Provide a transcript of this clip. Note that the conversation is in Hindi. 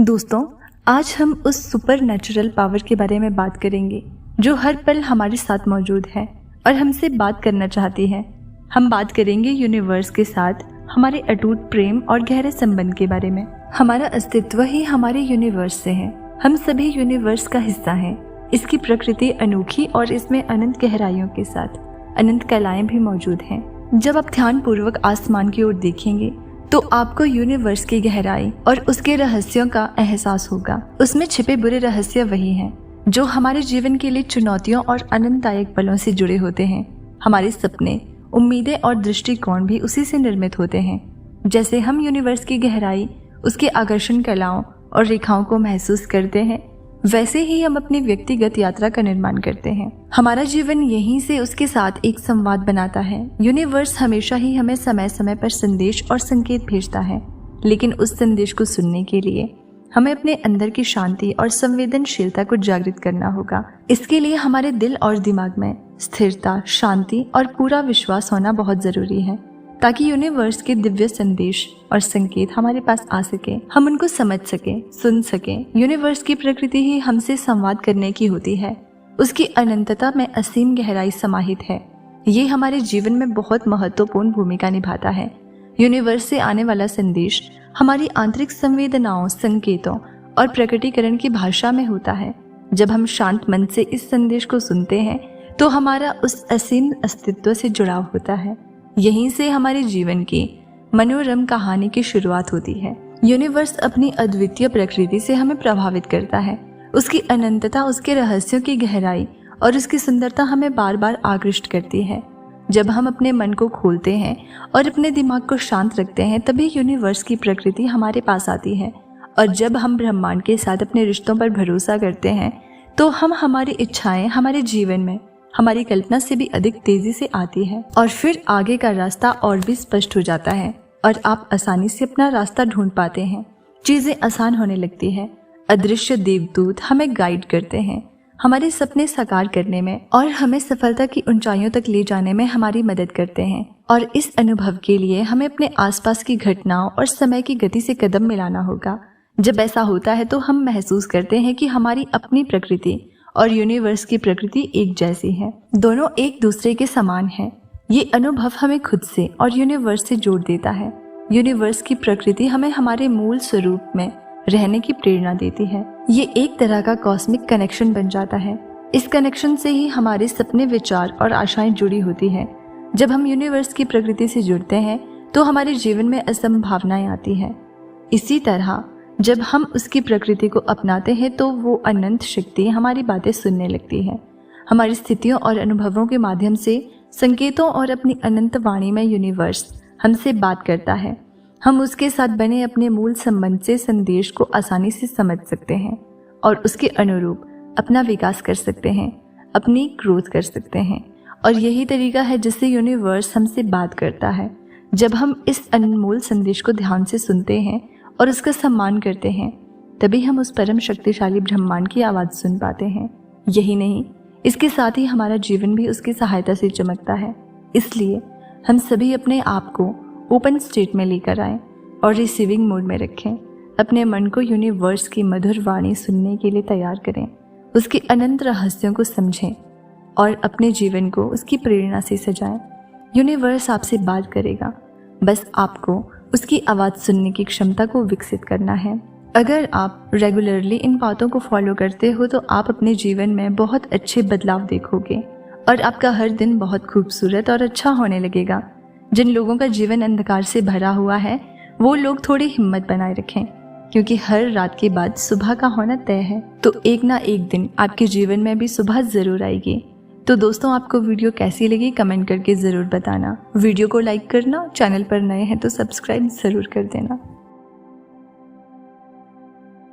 दोस्तों, आज हम उस सुपर नेचुरल पावर के बारे में बात करेंगे जो हर पल हमारे साथ मौजूद है और हमसे बात करना चाहती है। हम बात करेंगे यूनिवर्स के साथ हमारे अटूट प्रेम और गहरे संबंध के बारे में। हमारा अस्तित्व ही हमारे यूनिवर्स से है। हम सभी यूनिवर्स का हिस्सा हैं। इसकी प्रकृति अनोखी और इसमें अनंत गहराइयों के साथ अनंत कलाएं भी मौजूद हैं। जब आप ध्यानपूर्वक आसमान की ओर देखेंगे तो आपको यूनिवर्स की गहराई और उसके रहस्यों का एहसास होगा। उसमें छिपे बुरे रहस्य वही हैं जो हमारे जीवन के लिए चुनौतियों और आनंददायक पलों से जुड़े होते हैं। हमारे सपने, उम्मीदें और दृष्टिकोण भी उसी से निर्मित होते हैं। जैसे हम यूनिवर्स की गहराई, उसके आकर्षण कलाओं और रेखाओं को महसूस करते हैं, वैसे ही हम अपनी व्यक्तिगत यात्रा का निर्माण करते हैं। हमारा जीवन यहीं से उसके साथ एक संवाद बनाता है। यूनिवर्स हमेशा ही हमें समय समय पर संदेश और संकेत भेजता है, लेकिन उस संदेश को सुनने के लिए हमें अपने अंदर की शांति और संवेदनशीलता को जागृत करना होगा। इसके लिए हमारे दिल और दिमाग में स्थिरता, शांति और पूरा विश्वास होना बहुत जरूरी है, ताकि यूनिवर्स के दिव्य संदेश और संकेत हमारे पास आ सके, हम उनको समझ सके, सुन सके। यूनिवर्स की प्रकृति ही हमसे संवाद करने की होती है। उसकी अनंतता में असीम गहराई समाहित है। ये हमारे जीवन में बहुत महत्वपूर्ण भूमिका निभाता है। यूनिवर्स से आने वाला संदेश हमारी आंतरिक संवेदनाओं, संकेतों और प्रकटीकरण की भाषा में होता है। जब हम शांत मन से इस संदेश को सुनते हैं तो हमारा उस असीम अस्तित्व से जुड़ाव होता है। यहीं से हमारे जीवन की मनोरम कहानी की शुरुआत होती है। यूनिवर्स अपनी अद्वितीय प्रकृति से हमें प्रभावित करता है। उसकी अनंतता, उसके रहस्यों की गहराई और उसकी सुंदरता हमें बार बार आकृष्ट करती है। जब हम अपने मन को खोलते हैं और अपने दिमाग को शांत रखते हैं, तभी यूनिवर्स की प्रकृति हमारे पास आती है। और जब हम ब्रह्मांड के साथ अपने रिश्तों पर भरोसा करते हैं तो हम हमारी इच्छाएं हमारे जीवन में हमारी कल्पना से भी अधिक तेजी से आती है, और फिर आगे का रास्ता और भी स्पष्ट हो जाता है और आप आसानी से अपना रास्ता ढूंढ पाते हैं। चीजें आसान होने लगती हैं। अदृश्य देवदूत हमें गाइड करते हैं, हमारे सपने साकार करने में और हमें सफलता की ऊंचाइयों तक ले जाने में हमारी मदद करते हैं। और इस अनुभव के लिए हमें अपने आसपास की घटनाओं और समय की गति से कदम मिलाना होगा। जब ऐसा होता है तो हम महसूस करते हैं कि हमारी अपनी प्रकृति और यूनिवर्स की प्रकृति एक जैसी है। दोनों एक दूसरे के समान हैं। ये अनुभव हमें खुद से और यूनिवर्स से जोड़ देता है। यूनिवर्स की प्रकृति हमें हमारे मूल स्वरूप में रहने की प्रेरणा देती है। ये एक तरह का कॉस्मिक कनेक्शन बन जाता है। इस कनेक्शन से ही हमारे सपने, विचार और आशाएं जुड़ी होती हैं। जब हम यूनिवर्स की प्रकृति से जुड़ते हैं तो हमारे जीवन में असंभावनाएं आती हैं। इसी तरह जब हम उसकी प्रकृति को अपनाते हैं तो वो अनंत शक्ति हमारी बातें सुनने लगती है। हमारी स्थितियों और अनुभवों के माध्यम से, संकेतों और अपनी अनंत वाणी में यूनिवर्स हमसे बात करता है। हम उसके साथ बने अपने मूल संबंध से संदेश को आसानी से समझ सकते हैं और उसके अनुरूप अपना विकास कर सकते हैं, अपनी ग्रोथ कर सकते हैं। और यही तरीका है जिससे यूनिवर्स हमसे बात करता है। जब हम इस अनमोल संदेश को ध्यान से सुनते हैं और उसका सम्मान करते हैं, तभी हम उस परम शक्तिशाली ब्रह्मांड की आवाज़ सुन पाते हैं। यही नहीं, इसके साथ ही हमारा जीवन भी उसकी सहायता से चमकता है। इसलिए हम सभी अपने आप को ओपन स्टेट में लेकर आएं और रिसीविंग मोड में रखें। अपने मन को यूनिवर्स की मधुर वाणी सुनने के लिए तैयार करें, उसके अनंत रहस्यों को समझें और अपने जीवन को उसकी प्रेरणा से सजाएं। यूनिवर्स आपसे बात करेगा, बस आपको उसकी आवाज़ सुनने की क्षमता को विकसित करना है। अगर आप रेगुलरली इन बातों को फॉलो करते हो तो आप अपने जीवन में बहुत अच्छे बदलाव देखोगे और आपका हर दिन बहुत खूबसूरत और अच्छा होने लगेगा। जिन लोगों का जीवन अंधकार से भरा हुआ है वो लोग थोड़ी हिम्मत बनाए रखें, क्योंकि हर रात के बाद सुबह का होना तय है। तो एक ना एक दिन आपके जीवन में भी सुबह जरूर आएगी। तो दोस्तों, आपको वीडियो कैसी लगी कमेंट करके ज़रूर बताना। वीडियो को लाइक करना, चैनल पर नए हैं तो सब्सक्राइब ज़रूर कर देना।